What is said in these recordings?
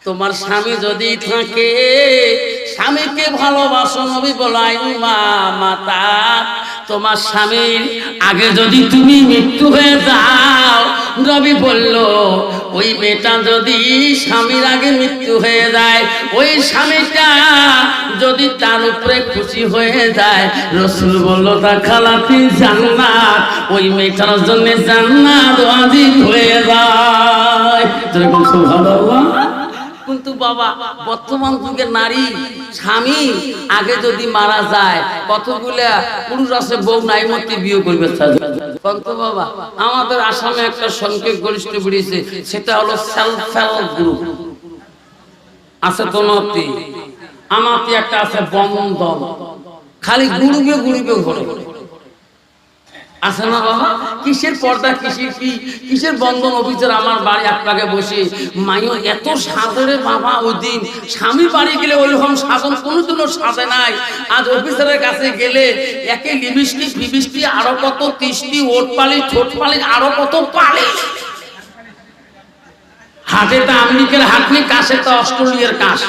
তোমার স্বামী যদি থাকে, স্বামীকে ভালোবাসো, নবী বলাই মা মাতা, তোমার স্বামীর আগে যদি তুমি মৃত্যু হয়ে যাও, নবী বলল ওই মেয়েটা যদি স্বামীর আগে মৃত্যু হয়ে যায়, ওই স্বামীটা যদি তার উপরে খুশি হয়ে যায়, রাসূল বলল তা খালাতি জান্নাত, ওই মেয়েটার জন্য জান্নাত ওয়াজিব হয়ে যায়। যেরকম সুবহানাল্লাহ। কিন্তু বাবা বর্তমান যুগের নারী স্বামী আগে যদি মারা যায়, কতগুলা পুরুষ আছে বউ নাই মতে বিয়ে করবে। কত বাবা আমাদের আসামে একটা সংখ্যক গরিষ্ঠ বেরিয়েছে, সেটা হলো সেলফ হেল্প গ্রুপ আছে। তো নতি আমাতে একটা আছে বন্ধন, খালি গুড়ুবে গুড়ুবে ঘরে আছে না বাবা? কিসের পর্দা, কিসের কি, কিসের বন্ধন অফিসের। আমার বাড়ি আপনাকে বসে মাইও এত সাজরে বাবা, ওই দিন স্বামী বাড়ি গেলে ওইরকম সাজন কোনোদিনও সাজে নাই। আজ অফিসারের কাছে গেলে একে লিপস্টিক ফিবিস্টিক আরো কত তিস্তি, ওট পালিশ ঠোঁট পালিশ আরো কত পালিশ। হাটেটা আমেরিকার হাট নেই, কাশেটা অস্ট্রেলিয়ার কাশ,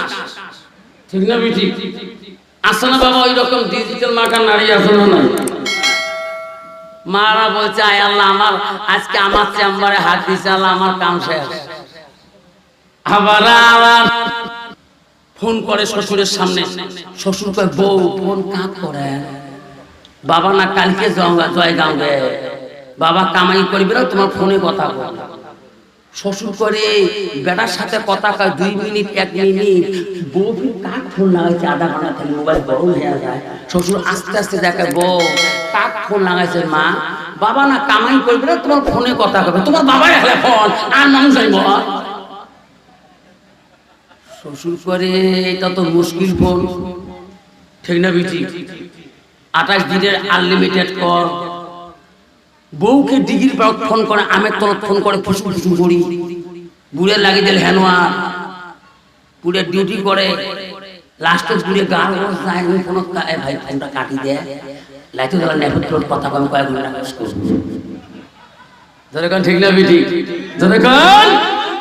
ঠিক না বিটি? আছে না বাবা ওই রকম ডিজিটাল মার্কার নারী আছে না? নাই। মারা বলছে আয় আল্লাহ আমার আজকে আমার চেম্বারে হাত দিছে, আল্লাহ আমার কাম শেষ। আবার আবার ফোন করে শ্বশুরের সামনে, শ্বশুর কয় বউ ফোন কাক করে, বাবা না কালকে জয়গাঁও গে, বাবা কামাই করবে না, তোমার ফোনে কথা বল। শ্বশুর করে বেটার সাথে কথা কয় 2 মিনিট 1 মিনিট, বউ কাক ফোন লাগাইছে আধা ঘন্টা থেকে, মোবাইল গরম হয়ে যায়। শ্বশুর আস্তে আস্তে দেখে বউ কাক ফোন লাগাইছে, মা বাবা না কামাই করবে না, তোমার ফোনে কথা কবে, তোমার বাবার হেলে ফোন আর মানুষ যাইব। শ্বশুর করে এটা তো মুশকিল ফোন, ঠিক না বিটি? 28 দিনের আনলিমিটেড কল। বউকে ডিগ্রি পাওয়া ফোন করে, আমের তলত ফোন করে, ফুসু ফুসু করি, বুড়ে লাগিয়ে দিল হ্যানোয়ার, বুড়ে ডিউটি করে, লাস্টে বুড়ে গান যায় কোনো ভাই ফোনটা কাটি দেয়, লাইতে ধরা নেফের কথা কম কয়েক ঘন্টা কাজ করবো। ধরে কান ঠিক না বিটি? ধরে কান